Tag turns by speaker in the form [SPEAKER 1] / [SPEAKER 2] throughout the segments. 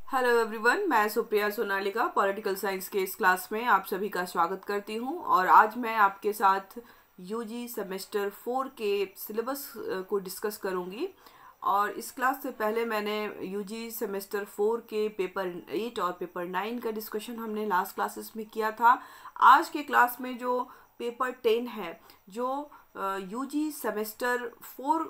[SPEAKER 1] Hello everyone, मैं Supriya Sonalika political science के इस क्लास में आप सभी का स्वागत करती हूं। और आज मैं आपके साथ यूजी सेमेस्टर 4 के सिलेबस को डिस्कस करूंगी। और इस क्लास से पहले मैंने यूजी सेमेस्टर 4 के पेपर 8 और पेपर 9 का डिस्कशन हमने लास्ट क्लासेस में किया था। आज के क्लास में जो पेपर 10 है, जो यूजी सेमेस्टर 4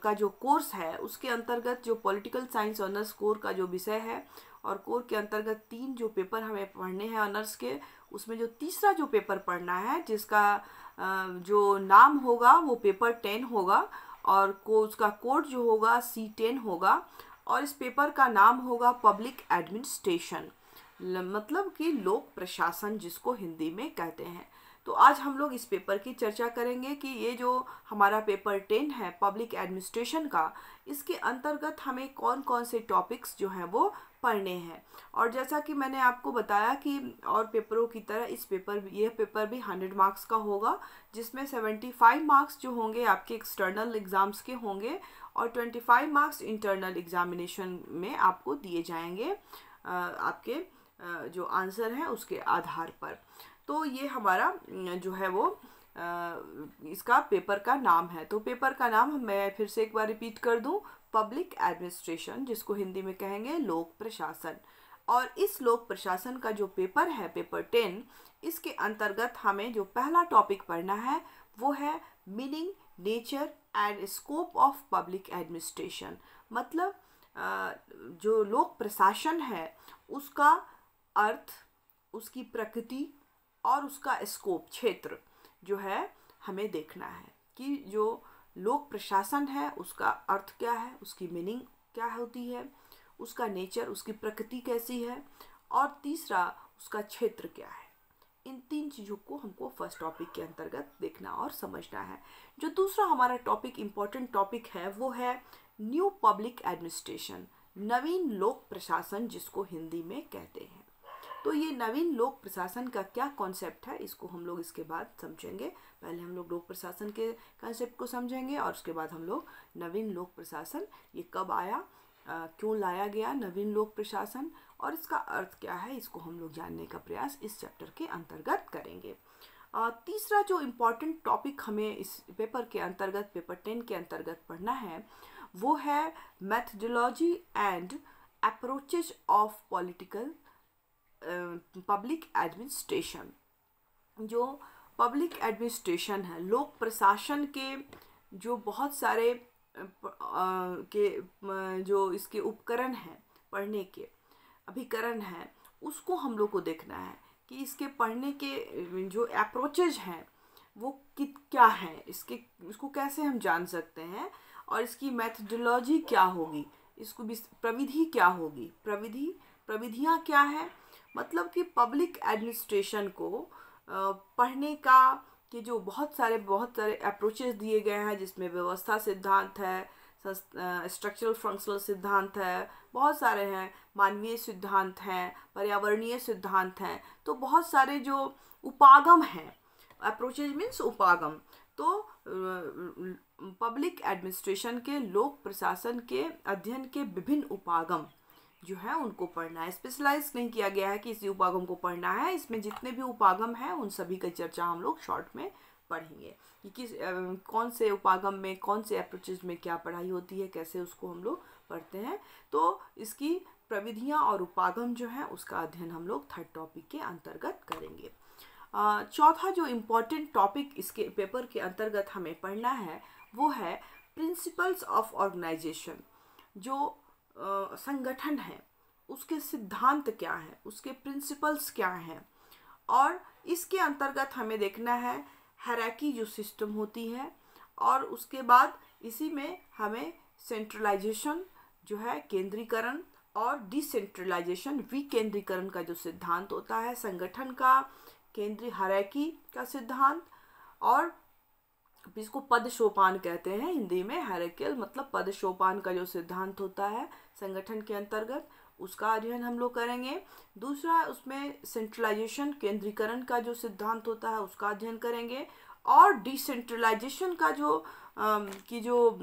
[SPEAKER 1] का जो कोर्स है, उसके अंतर्गत जो पॉलिटिकल साइंस ऑनर्स कोर का जो विषय है, और कोर के अंतर्गत 3 जो पेपर हमें पढ़ने हैं ऑनर्स के, उसमें जो तीसरा जो पेपर पढ़ना है, जिसका जो नाम होगा वो पेपर 10 होगा, और उसका कोड जो होगा C10 होगा। और इस पेपर का नाम होगा पब्लिक एडमिनिस्ट्रेशन, मतलब कि लोक प्रशासन, जिसको हिंदी में कहते हैं। तो आज हम लोग इस पेपर की चर्चा करेंगे कि ये जो हमारा पेपर 10 है पब्लिक एडमिनिस्ट्रेशन का, इसके अंतर्गत हमें कौन कौन से टॉपिक्स जो हैं वो पढ़ने हैं। और जैसा कि मैंने आपको बताया कि और पेपरों की तरह यह पेपर भी 100 मार्क्स का होगा, जिसमें 75 मार्क्स जो होंगे आपके एक्सटर्नल एग्ज़ाम्स के होंगे, और 25 मार्क्स इंटरनल एग्जामिनेशन में आपको दिए जाएंगे आपके जो आंसर हैं उसके आधार पर। तो ये हमारा जो है वो इसका पेपर का नाम है। तो पेपर का नाम मैं फिर से एक बार रिपीट कर दूं, पब्लिक एडमिनिस्ट्रेशन, जिसको हिंदी में कहेंगे लोक प्रशासन। और इस लोक प्रशासन का जो पेपर है पेपर 10, इसके अंतर्गत हमें जो पहला टॉपिक पढ़ना है वो है meaning, nature and scope of public administration. मतलब जो लोक प्रशासन है उसका अर्थ, उसकी प्रकृति और उसका स्कोप, क्षेत्र जो है हमें देखना है कि जो लोक प्रशासन है उसका अर्थ क्या है, उसकी मीनिंग क्या होती है, उसका नेचर, उसकी प्रकृति कैसी है, और तीसरा उसका क्षेत्र क्या है। इन 3 चीज़ों को हमको फर्स्ट टॉपिक के अंतर्गत देखना और समझना है। जो दूसरा हमारा टॉपिक, इम्पोर्टेंट टॉपिक है, वो है न्यू पब्लिक एडमिनिस्ट्रेशन, नवीन लोक प्रशासन, जिसको हिंदी में कहते हैं। तो ये नवीन लोक प्रशासन का क्या कॉन्सेप्ट है, इसको हम लोग इसके बाद समझेंगे। पहले हम लोग लोक प्रशासन के कॉन्सेप्ट को समझेंगे, और उसके बाद हम लोग नवीन लोक प्रशासन, ये कब आया, क्यों लाया गया नवीन लोक प्रशासन, और इसका अर्थ क्या है, इसको हम लोग जानने का प्रयास इस चैप्टर के अंतर्गत करेंगे। तीसरा जो इम्पोर्टेंट टॉपिक हमें इस पेपर के अंतर्गत, पेपर 10 के अंतर्गत पढ़ना है, वो है methodology and approaches of political public administration. जो पब्लिक एडमिनिस्ट्रेशन है, लोक प्रशासन के जो बहुत सारे जो इसके उपकरण हैं, पढ़ने के अभिकरण हैं, उसको हम लोग को देखना है कि इसके पढ़ने के जो अप्रोचेज हैं वो क्या हैं, इसको कैसे हम जान सकते हैं, और इसकी मेथडोलॉजी क्या होगी, इसको प्रविधि क्या होगी, प्रविधियाँ क्या है। मतलब कि पब्लिक एडमिनिस्ट्रेशन को पढ़ने के जो बहुत सारे अप्रोचेस दिए गए हैं, जिसमें व्यवस्था सिद्धांत है, स्ट्रक्चरल फंक्शनल सिद्धांत है, बहुत सारे हैं, मानवीय सिद्धांत हैं, पर्यावरणीय सिद्धांत हैं। तो बहुत सारे जो उपागम हैं, अप्रोचेज मीन्स उपागम। तो पब्लिक एडमिनिस्ट्रेशन के, लोक प्रशासन के अध्ययन के विभिन्न उपागम जो है उनको पढ़ना है। स्पेशलाइज नहीं किया गया है कि इसी उपागम को पढ़ना है, इसमें जितने भी उपागम हैं उन सभी की चर्चा हम लोग शॉर्ट में पढ़ेंगे कि कौन से उपागम में, कौन से अप्रोचेज में क्या पढ़ाई होती है, कैसे उसको हम लोग पढ़ते हैं। तो इसकी प्रविधियाँ और उपागम जो है उसका अध्ययन हम लोग थर्ड टॉपिक के अंतर्गत करेंगे। चौथा जो इम्पोर्टेंट टॉपिक इसके पेपर के अंतर्गत हमें पढ़ना है वो है प्रिंसिपल्स ऑफ ऑर्गेनाइजेशन। जो संगठन है उसके सिद्धांत क्या है, उसके प्रिंसिपल्स क्या हैं, और इसके अंतर्गत हमें देखना है हायरार्की जो सिस्टम होती है, और उसके बाद इसी में हमें सेंट्रलाइजेशन जो है, केंद्रीकरण, और डिसेंट्रलाइजेशन, विकेंद्रीकरण का जो सिद्धांत होता है, संगठन का केंद्रीय हायरार्की का सिद्धांत, और इसको पद सोपान कहते हैं हिंदी में, हायरार्कियल मतलब पद सोपान का जो सिद्धांत होता है संगठन के अंतर्गत, उसका अध्ययन हम लोग करेंगे। दूसरा उसमें सेंट्रलाइजेशन, केंद्रीकरण का जो सिद्धांत होता है उसका अध्ययन करेंगे, और डिसेंट्रलाइजेशन का जो की जो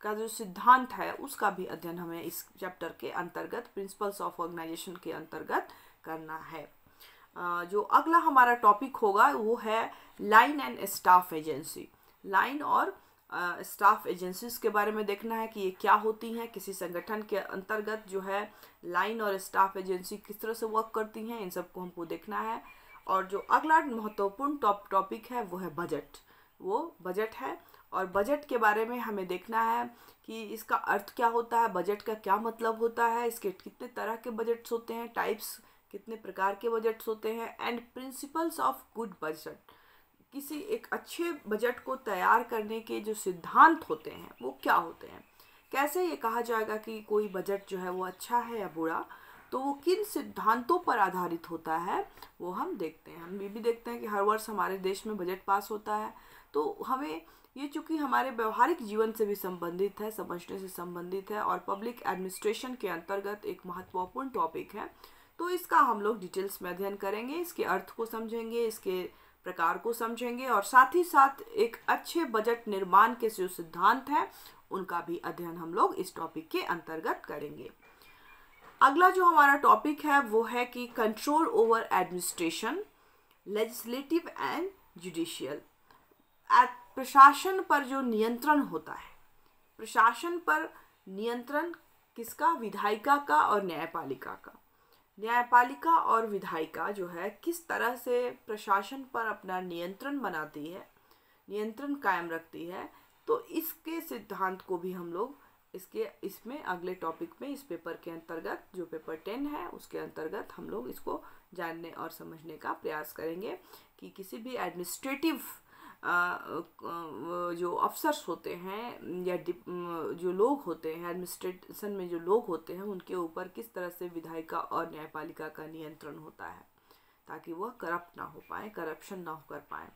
[SPEAKER 1] का जो सिद्धांत है उसका भी अध्ययन हमें इस चैप्टर के अंतर्गत, प्रिंसिपल्स ऑफ ऑर्गेनाइजेशन के अंतर्गत करना है। जो अगला हमारा टॉपिक होगा वो है line and staff agency. Line और स्टाफ एजेंसीज के बारे में देखना है कि ये क्या होती हैं, किसी संगठन के अंतर्गत जो है लाइन और स्टाफ एजेंसी किस तरह से वर्क करती हैं, इन सबको हमको देखना है। और जो अगला महत्वपूर्ण टॉपिक है वो है बजट। वो बजट है और बजट के बारे में हमें देखना है कि इसका अर्थ क्या होता है, बजट का क्या मतलब होता है, इसके कितने तरह के बजट्स होते हैं, टाइप्स कितने प्रकार के बजट्स होते हैं, and principles of good budget. किसी एक अच्छे बजट को तैयार करने के जो सिद्धांत होते हैं वो क्या होते हैं, कैसे ये कहा जाएगा कि कोई बजट जो है वो अच्छा है या बुरा, तो वो किन सिद्धांतों पर आधारित होता है वो हम देखते हैं। हम ये भी देखते हैं कि हर वर्ष हमारे देश में बजट पास होता है, तो हमें ये चूँकि हमारे व्यवहारिक जीवन से भी संबंधित है, समझने से संबंधित है और पब्लिक एडमिनिस्ट्रेशन के अंतर्गत एक महत्वपूर्ण टॉपिक है, तो इसका हम लोग डिटेल्स में अध्ययन करेंगे, इसके अर्थ को समझेंगे, इसके प्रकार को समझेंगे और साथ ही साथ एक अच्छे बजट निर्माण के जो सिद्धांत हैं उनका भी अध्ययन हम लोग इस टॉपिक के अंतर्गत करेंगे। अगला जो हमारा टॉपिक है वो है कि control over administration, legislative and judicial. प्रशासन पर जो नियंत्रण होता है, प्रशासन पर नियंत्रण किसका, विधायिका का और न्यायपालिका का। न्यायपालिका और विधायिका जो है किस तरह से प्रशासन पर अपना नियंत्रण बनाती है, नियंत्रण कायम रखती है, तो इसके सिद्धांत को भी हम लोग इसमें अगले टॉपिक में, इस पेपर के अंतर्गत जो पेपर 10 है उसके अंतर्गत हम लोग इसको जानने और समझने का प्रयास करेंगे कि किसी भी एडमिनिस्ट्रेटिव जो अफसर्स होते हैं या जो लोग होते हैं एडमिनिस्ट्रेशन में, जो लोग होते हैं उनके ऊपर किस तरह से विधायिका और न्यायपालिका का नियंत्रण होता है ताकि वह करप्ट ना हो पाए, करप्शन ना कर पाए।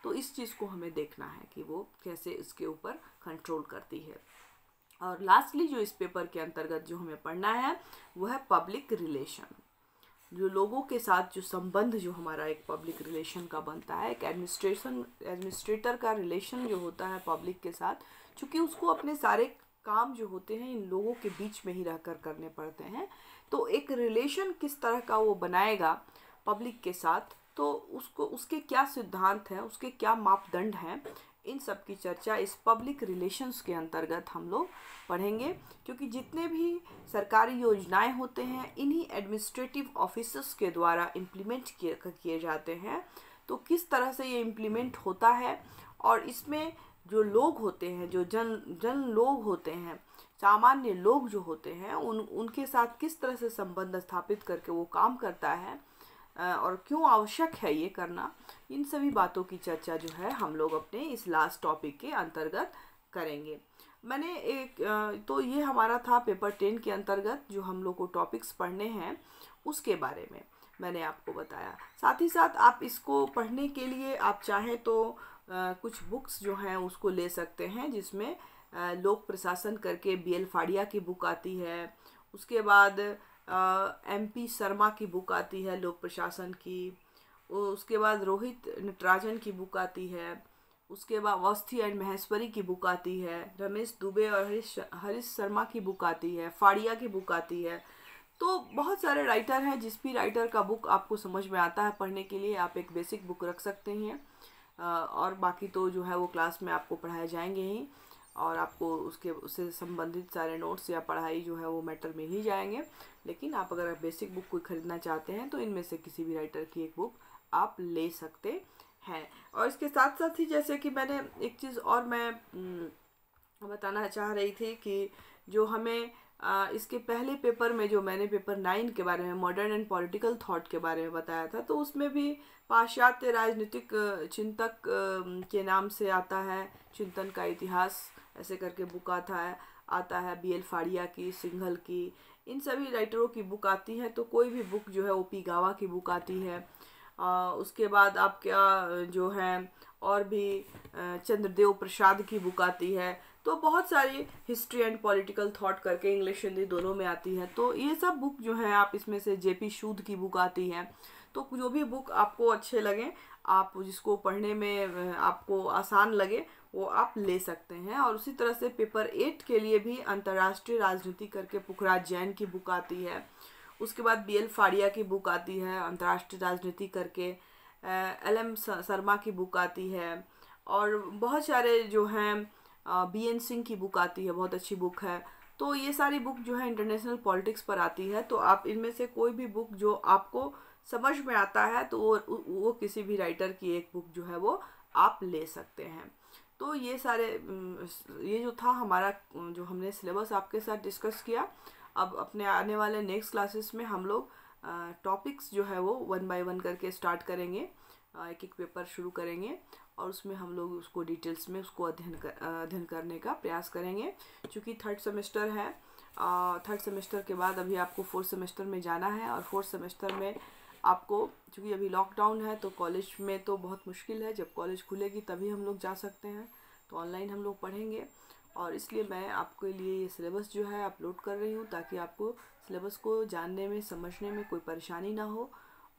[SPEAKER 1] तो इस चीज़ को हमें देखना है कि वो कैसे इसके ऊपर कंट्रोल करती है। और लास्टली जो इस पेपर के अंतर्गत जो हमें पढ़ना है वो है पब्लिक रिलेशन। जो लोगों के साथ जो संबंध जो हमारा एक पब्लिक रिलेशन का बनता है, एक एडमिनिस्ट्रेटर का रिलेशन जो होता है पब्लिक के साथ, चूँकि उसको अपने सारे काम जो होते हैं इन लोगों के बीच में ही रहकर करने पड़ते हैं, तो एक रिलेशन किस तरह का वो बनाएगा पब्लिक के साथ, तो उसके क्या सिद्धांत हैं, उसके क्या मापदंड हैं, इन सब की चर्चा इस पब्लिक रिलेशंस के अंतर्गत हम लोग पढ़ेंगे। क्योंकि जितने भी सरकारी योजनाएं होते हैं इन्हीं एडमिनिस्ट्रेटिव ऑफिसर्स के द्वारा इम्प्लीमेंट किए जाते हैं, तो किस तरह से ये इम्प्लीमेंट होता है और इसमें जो लोग होते हैं, जो जन लोग होते हैं, सामान्य लोग जो होते हैं, उनके साथ किस तरह से संबंध स्थापित करके वो काम करता है और क्यों आवश्यक है ये करना, इन सभी बातों की चर्चा जो है हम लोग अपने इस लास्ट टॉपिक के अंतर्गत करेंगे। मैंने तो ये हमारा था पेपर 10 के अंतर्गत जो हम लोग को टॉपिक्स पढ़ने हैं उसके बारे में मैंने आपको बताया। साथ ही साथ आप इसको पढ़ने के लिए आप चाहें तो कुछ बुक्स जो हैं उसको ले सकते हैं, जिसमें लोक प्रशासन करके BL फाड़िया की बुक आती है, उसके बाद MP शर्मा की बुक आती है लोक प्रशासन की, उसके बाद रोहित नटराजन की बुक आती है, उसके बाद अवस्थी एंड महेश्वरी की बुक आती है, रमेश दुबे और हरीश शर्मा की बुक आती है, फाड़िया की बुक आती है। तो बहुत सारे राइटर हैं, जिस भी राइटर का बुक आपको समझ में आता है पढ़ने के लिए आप एक बेसिक बुक रख सकते हैं, और बाकी तो जो है वो क्लास में आपको पढ़ाए जाएंगे ही और आपको उससे संबंधित सारे नोट्स या पढ़ाई जो है वो मैटर मिल ही जाएंगे। लेकिन आप अगर बेसिक बुक कोई ख़रीदना चाहते हैं तो इनमें से किसी भी राइटर की एक बुक आप ले सकते हैं। और इसके साथ साथ ही जैसे कि मैंने एक चीज़ और मैं बताना चाह रही थी कि जो हमें इसके पहले पेपर में जो मैंने पेपर 9 के बारे में मॉडर्न एंड पॉलिटिकल थॉट के बारे में बताया था, तो उसमें भी पाश्चात्य राजनीतिक चिंतक के नाम से आता है, चिंतन का इतिहास ऐसे करके बुक आता है BL फाड़िया की, सिंघल की, इन सभी राइटरों की बुक आती है। तो कोई भी बुक जो है OP गावा की बुक आती है। उसके बाद आपका जो है और भी चंद्रदेव प्रसाद की बुक आती है। तो बहुत सारी हिस्ट्री एंड पॉलिटिकल थॉट करके इंग्लिश हिंदी दोनों में आती है। तो ये सब बुक जो है आप इसमें से JP सूद की बुक आती है। तो जो भी बुक आपको अच्छे लगें, आप जिसको पढ़ने में आपको आसान लगे वो आप ले सकते हैं। और उसी तरह से पेपर 8 के लिए भी अंतर्राष्ट्रीय राजनीति करके पुखराज जैन की बुक आती है। उसके बाद BL फाड़िया की बुक आती है अंतर्राष्ट्रीय राजनीति करके, LM शर्मा की बुक आती है, और बहुत सारे जो हैं BN सिंह की बुक आती है, बहुत अच्छी बुक है। तो ये सारी बुक जो है इंटरनेशनल पॉलिटिक्स पर आती है। तो आप इनमें से कोई भी बुक जो आपको समझ में आता है तो वो किसी भी राइटर की एक बुक जो है वो आप ले सकते हैं। तो ये सारे ये जो था हमारा जो हमने सिलेबस आपके साथ डिस्कस किया। अब अपने आने वाले नेक्स्ट क्लासेस में हम लोग टॉपिक्स जो है वो 1 बाय 1 करके स्टार्ट करेंगे, एक एक पेपर शुरू करेंगे और उसमें हम लोग उसको डिटेल्स में उसको अध्ययन करने का प्रयास करेंगे। क्योंकि थर्ड सेमेस्टर है, थर्ड सेमेस्टर के बाद अभी आपको फोर्थ सेमेस्टर में जाना है, और फोर्थ सेमेस्टर में आपको, क्योंकि अभी लॉकडाउन है तो कॉलेज में तो बहुत मुश्किल है, जब कॉलेज खुलेगी तभी हम लोग जा सकते हैं, तो ऑनलाइन हम लोग पढ़ेंगे। और इसलिए मैं आपके लिए ये सिलेबस जो है अपलोड कर रही हूँ ताकि आपको सिलेबस को जानने में समझने में कोई परेशानी ना हो।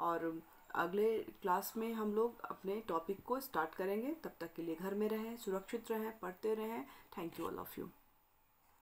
[SPEAKER 1] और अगले क्लास में हम लोग अपने टॉपिक को स्टार्ट करेंगे। तब तक के लिए घर में रहें, सुरक्षित रहें, पढ़ते रहें। Thank you all of you.